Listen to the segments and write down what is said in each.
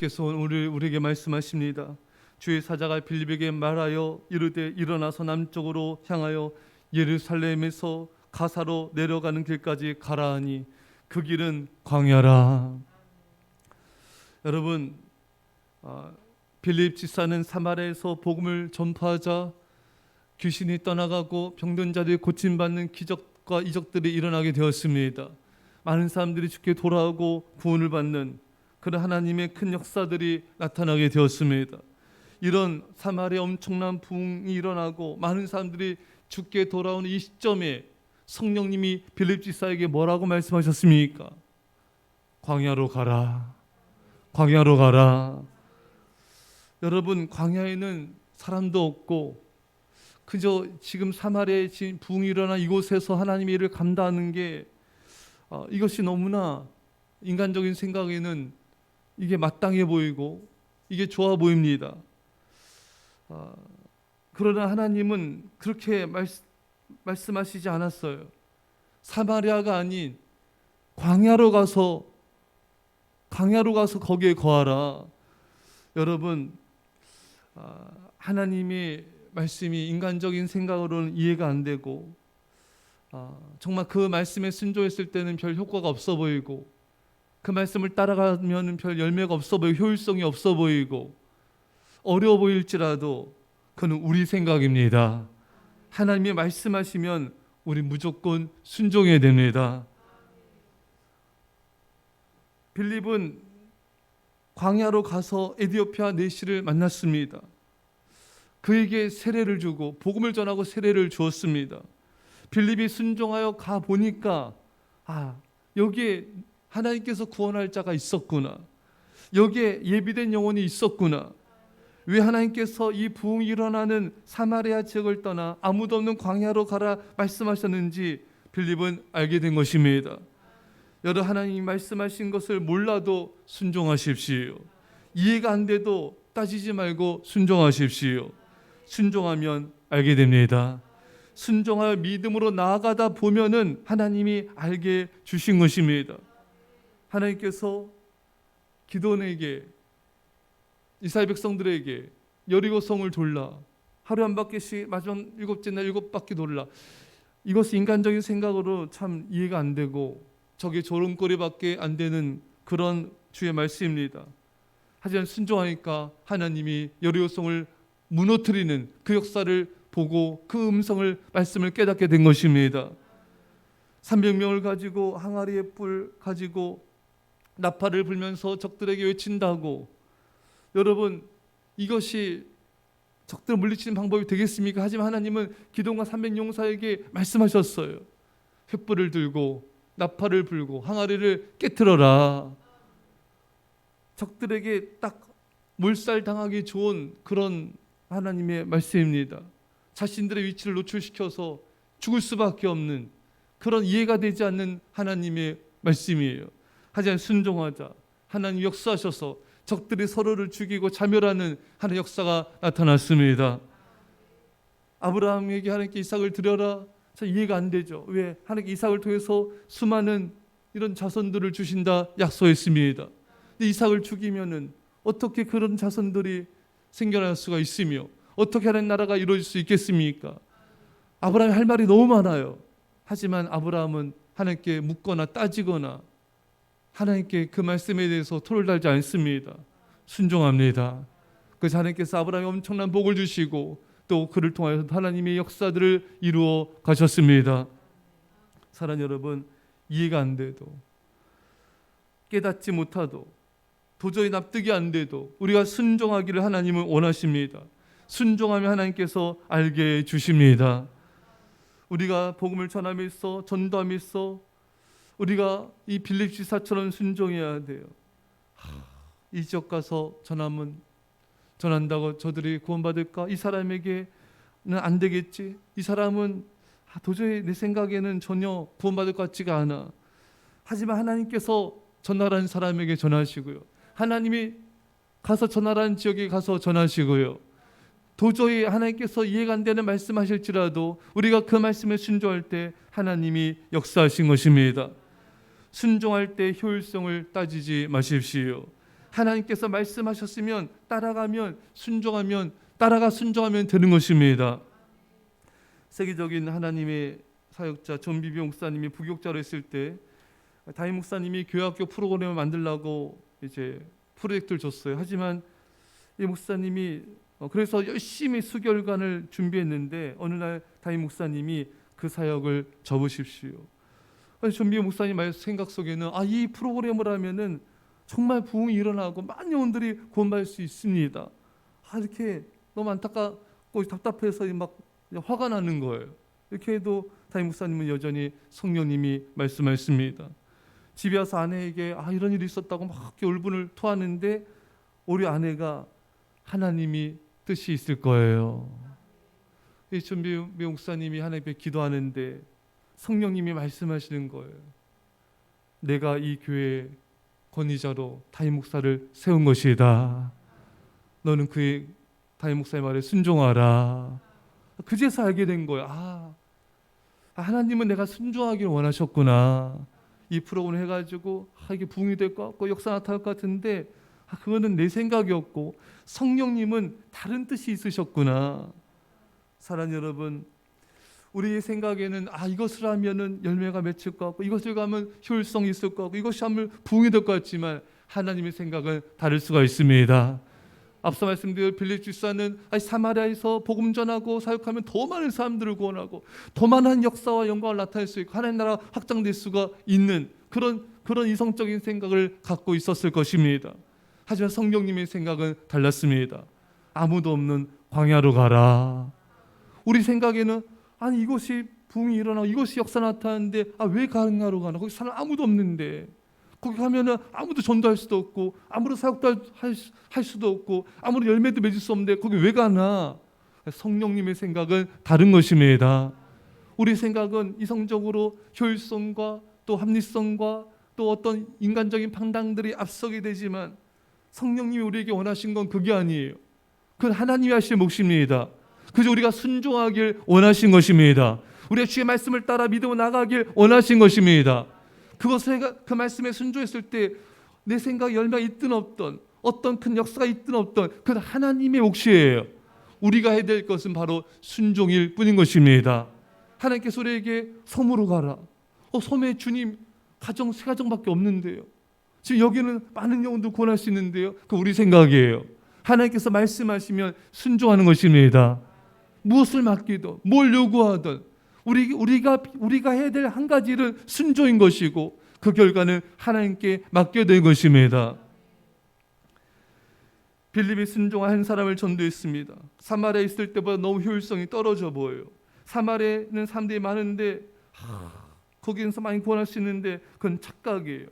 하나님께서 오늘 우리에게 말씀하십니다. 주의 사자가 빌립에게 말하여 이르되 일어나서 남쪽으로 향하여 예루살렘에서 가사로 내려가는 길까지 가라 하니 그 길은 광야라. 여러분, 빌립 지사는 사마리아에서 복음을 전파하자 귀신이 떠나가고 병든 자들이 고침받는 기적과 이적들이 일어나게 되었습니다. 많은 사람들이 주께 돌아오고 구원을 받는 그런 하나님의 큰 역사들이 나타나게 되었습니다. 이런 사마리아 엄청난 부흥이 일어나고 많은 사람들이 주께 돌아오는 이 시점에 성령님이 빌립 지사에게 뭐라고 말씀하셨습니까? 광야로 가라. 광야로 가라. 여러분, 광야에는 사람도 없고 그저 지금 사마리아에 지금 부흥이 일어나 이곳에서 하나님의 일을 감당하는 게 이것이 너무나 인간적인 생각에는 이게 마땅해 보이고 이게 좋아 보입니다. 그러나 하나님은 그렇게 말씀하시지 않았어요. 사마리아가 아닌 광야로 가서 거기에 거하라. 여러분, 하나님의 말씀이 인간적인 생각으로는 이해가 안 되고 정말 그 말씀에 순종했을 때는 별 효과가 없어 보이고 그 말씀을 따라가면 별 열매가 없어 보이고 효율성이 없어 보이고 어려워 보일지라도 그건 우리 생각입니다. 하나님이 말씀하시면 우리 무조건 순종해야 됩니다. 빌립은 광야로 가서 에디오피아 내시를 만났습니다. 그에게 세례를 주고 복음을 전하고 세례를 주었습니다. 빌립이 순종하여 가보니까 여기에 하나님께서 구원할 자가 있었구나. 여기에 예비된 영혼이 있었구나. 왜 하나님께서 이 부흥이 일어나는 사마리아 지역을 떠나 아무도 없는 광야로 가라 말씀하셨는지 빌립은 알게 된 것입니다. 여러분, 하나님이 말씀하신 것을 몰라도 순종하십시오. 이해가 안 돼도 따지지 말고 순종하십시오. 순종하면 알게 됩니다. 순종하여 믿음으로 나아가다 보면은 하나님이 알게 주신 것입니다. 하나님께서 기드온에게 이스라엘 백성들에게 여리고성을 돌라 하루 한 바퀴씩 마지막 7째 날 7바퀴 돌라. 이것이 인간적인 생각으로 참 이해가 안 되고 저게 조롱거리밖에 안 되는 그런 주의 말씀입니다. 하지만 순종하니까 하나님이 여리고성을 무너뜨리는 그 역사를 보고 그 말씀을 깨닫게 된 것입니다. 300명을 가지고 항아리에 뿔 가지고 나팔을 불면서 적들에게 외친다고. 여러분, 이것이 적들을 물리치는 방법이 되겠습니까? 하지만 하나님은 기드온과 300용사에게 말씀하셨어요. 횃불을 들고 나팔을 불고 항아리를 깨트려라. 적들에게 딱 몰살당하기 좋은 그런 하나님의 말씀입니다. 자신들의 위치를 노출시켜서 죽을 수밖에 없는 그런 이해가 되지 않는 하나님의 말씀이에요. 하지만 순종하자 하나님 역사하셔서 적들이 서로를 죽이고 자멸하는 하나님의 역사가 나타났습니다. 아브라함에게 하나님께 이삭을 드려라. 참 이해가 안 되죠. 왜? 하나님께 이삭을 통해서 수많은 이런 자손들을 주신다 약속했습니다. 근데 이삭을 죽이면은 어떻게 그런 자손들이 생겨날 수가 있으며 어떻게 하나님 나라가 이루어질 수 있겠습니까? 아브라함이 할 말이 너무 많아요. 하지만 아브라함은 하나님께 묻거나 따지거나 하나님께 그 말씀에 대해서 토를 달지 않습니다. 순종합니다. 그래서 하나님께서 아브라함에 엄청난 복을 주시고 또 그를 통하여 하나님의 역사들을 이루어 가셨습니다. 사랑하는 여러분, 이해가 안 돼도 깨닫지 못하도 도저히 납득이 안 돼도 우리가 순종하기를 하나님은 원하십니다. 순종하면 하나님께서 알게 해 주십니다. 우리가 복음을 전함에서 전도함에서 우리가 이 빌립 지사처럼 순종해야 돼요. 이 지역 가서 전한다고 저들이 구원받을까? 이 사람에게는 안 되겠지. 이 사람은 도저히 내 생각에는 전혀 구원받을 것 같지가 않아. 하지만 하나님께서 전하라는 사람에게 전하시고요. 하나님이 가서 전하라는 지역에 가서 전하시고요. 도저히 하나님께서 이해가 안 되는 말씀하실지라도 우리가 그 말씀에 순종할 때 하나님이 역사하신 것입니다. 순종할 때 효율성을 따지지 마십시오. 하나님께서 말씀하셨으면 따라가면 순종하면 순종하면 되는 것입니다. 세계적인 하나님의 사역자 존 비비 목사님이 부교육자로 했을 때 담임 목사님이 교회학교 프로그램을 만들라고 이제 프로젝트를 줬어요. 하지만 이 목사님이 그래서 열심히 수개월간을 준비했는데 어느 날 담임 목사님이 그 사역을 접으십시오. 존 비비 목사님 생각 속에는 이 프로그램을 하면은 정말 부흥이 일어나고 많은 영혼들이 구원받을 수 있습니다. 이렇게 너무 안타깝고 답답해서 막 화가 나는 거예요. 이렇게 해도 담임 목사님은 여전히 성령님이 말씀하십니다. 집에 와서 아내에게 이런 일이 있었다고 막 울분을 토하는데 우리 아내가 하나님이 뜻이 있을 거예요. 존비 목사님이 하나님께 기도하는데 성령님이 말씀하시는 거예요. 내가 이 교회 권위자로 담임 목사를 세운 것이다. 너는 그의 담임 목사의 말에 순종하라. 그제서 알게 된 거야. 하나님은 내가 순종하기를 원하셨구나. 이 프로그램을 해가지고 이게 부흥이 될 것 같고 역사 나타날 것 같은데 그거는 내 생각이었고 성령님은 다른 뜻이 있으셨구나. 사랑하는 여러분, 우리의 생각에는 이것을 하면은 열매가 맺힐 것 같고 이것을 하면 효율성이 있을 것 같고 이것이 하면 부흥이 될 것 같지만 하나님의 생각은 다를 수가 있습니다. 앞서 말씀드린 빌립 집사는 사마리아에서 복음 전하고 사역하면 더 많은 사람들을 구원하고 더 많은 역사와 영광을 나타낼 수 있고 하나님 나라 확장될 수가 있는 그런 이성적인 생각을 갖고 있었을 것입니다. 하지만 성령님의 생각은 달랐습니다. 아무도 없는 광야로 가라. 우리 생각에는 이것이 부흥이 일어나고 이것이 역사 나타나는데 왜 광야로 가나? 거기 사람 아무도 없는데 거기 가면은 아무도 전도할 수도 없고 아무런 사역도 할 수도 없고 아무런 열매도 맺을 수 없는데 거기 왜 가나? 성령님의 생각은 다른 것입니다. 우리 생각은 이성적으로 효율성과 또 합리성과 또 어떤 인간적인 판단들이 앞서게 되지만 성령님이 우리에게 원하신 건 그게 아니에요. 그건 하나님이 하실 몫입니다. 그저 우리가 순종하길 원하신 것입니다. 우리가 주의 말씀을 따라 믿음으로 나가길 원하신 것입니다. 그 말씀에 순종했을 때 내 생각 열매가 있든 없든 어떤 큰 역사가 있든 없든 그건 하나님의 몫이에요. 우리가 해야 될 것은 바로 순종일 뿐인 것입니다. 하나님께서 우리에게 섬으로 가라. 섬에 주님 가정 세 가정밖에 없는데요. 지금 여기는 많은 영혼들 구원할 수 있는데요. 그 우리 생각이에요. 하나님께서 말씀하시면 순종하는 것입니다. 무엇을 맡기든 뭘 요구하든 우리가 해야 될 한 가지 일은 순종인 것이고 그 결과는 하나님께 맡겨야 되는 것입니다. 빌립이 순종한 한 사람을 전도했습니다. 사마리아에 있을 때보다 너무 효율성이 떨어져 보여요. 사마리아에는 사람들이 많은데 거기에서 많이 구원할 수 있는데 그건 착각이에요.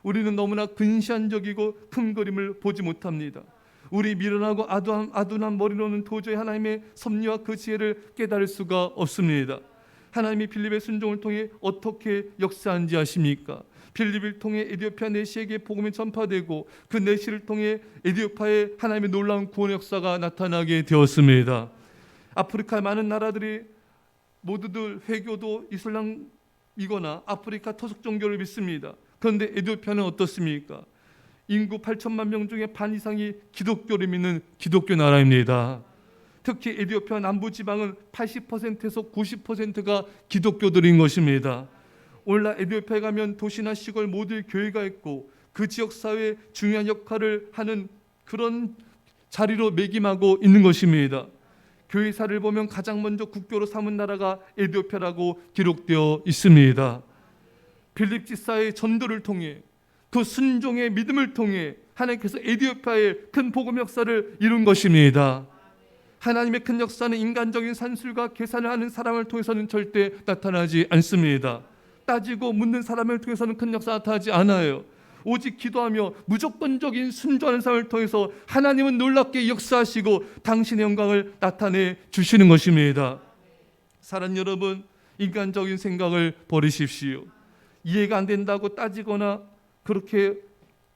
우리는 너무나 근시안적이고 큰 그림을 보지 못합니다. 우리 미련하고 아둔한 머리로는 도저히 하나님의 섭리와 그 지혜를 깨달을 수가 없습니다. 하나님이 빌립의 순종을 통해 어떻게 역사한지 아십니까? 빌립을 통해 에디오피아 내시에게 복음이 전파되고 그 내시를 통해 에디오피아에 하나님의 놀라운 구원 역사가 나타나게 되었습니다. 아프리카 많은 나라들이 모두들 회교도 이슬람이거나 아프리카 토속 종교를 믿습니다. 그런데 에디오피아는 어떻습니까? 인구 8천만 명 중에 반 이상이 기독교를 믿는 기독교 나라입니다. 특히 에디오피아 남부지방은 80%에서 90%가 기독교들인 것입니다. 오늘날 에디오피아에 가면 도시나 시골 모두 교회가 있고 그 지역사회에 중요한 역할을 하는 그런 자리로 매김하고 있는 것입니다. 교회사를 보면 가장 먼저 국교로 삼은 나라가 에디오피아라고 기록되어 있습니다. 빌립 집사의 전도를 통해 그 순종의 믿음을 통해 하나님께서 에디오피아에 큰 복음 역사를 이룬 것입니다. 하나님의 큰 역사는 인간적인 산술과 계산을 하는 사람을 통해서는 절대 나타나지 않습니다. 따지고 묻는 사람을 통해서는 큰 역사가 나타나지 않아요. 오직 기도하며 무조건적인 순종하는 삶을 통해서 하나님은 놀랍게 역사하시고 당신의 영광을 나타내 주시는 것입니다. 사랑하는 여러분, 인간적인 생각을 버리십시오. 이해가 안 된다고 따지거나 그렇게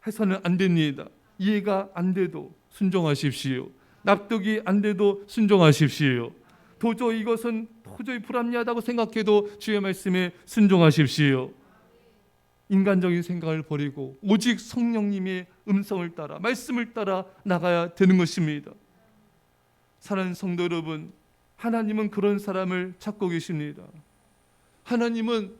해서는 안 됩니다. 이해가 안 돼도 순종하십시오. 납득이 안 돼도 순종하십시오. 도저히 이것은 도저히 불합리하다고 생각해도 주의 말씀에 순종하십시오. 인간적인 생각을 버리고 오직 성령님의 음성을 따라 말씀을 따라 나가야 되는 것입니다. 사랑하는 성도 여러분, 하나님은 그런 사람을 찾고 계십니다. 하나님은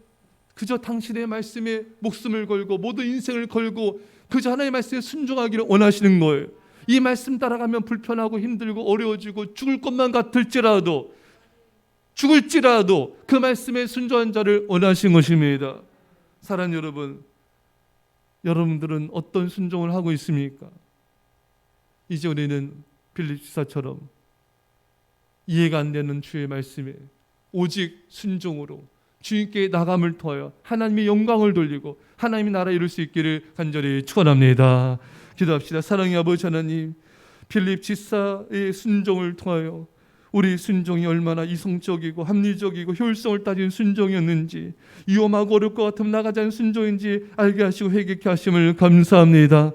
그저 당신의 말씀에 목숨을 걸고 모든 인생을 걸고 그저 하나님의 말씀에 순종하기를 원하시는 거예요. 이 말씀 따라가면 불편하고 힘들고 어려워지고 죽을 것만 같을지라도 죽을지라도 그 말씀에 순종한 자를 원하신 것입니다. 사랑하는 여러분, 여러분들은 어떤 순종을 하고 있습니까? 이제 우리는 빌립 지사처럼 이해가 안 되는 주의 말씀에 오직 순종으로 주님께 나감을 통하여 하나님의 영광을 돌리고 하나님의 나라 이룰 수 있기를 간절히 축원합니다. 기도합시다. 사랑의 아버지 하나님, 빌립 지사의 순종을 통하여 우리 순종이 얼마나 이성적이고 합리적이고 효율성을 따진 순종이었는지, 위험하고 어려울 것 같으면 나가지 않은 순종인지 알게 하시고 회개케 하심을 감사합니다.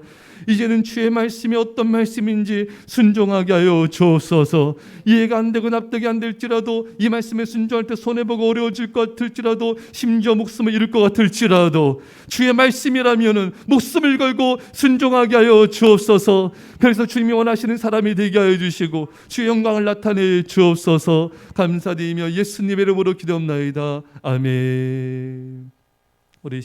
이제는 주의 말씀이 어떤 말씀인지 순종하게 하여 주옵소서. 이해가 안 되고 납득이 안 될지라도, 이 말씀에 순종할 때 손해보고 어려워질 것 같을지라도, 심지어 목숨을 잃을 것 같을지라도 주의 말씀이라면은 목숨을 걸고 순종하게 하여 주옵소서. 그래서 주님이 원하시는 사람이 되게 하여 주시고 주의 영광을 나타내 주옵소서. 감사드리며 예수님의 이름으로 기도합나이다. 아멘. 우리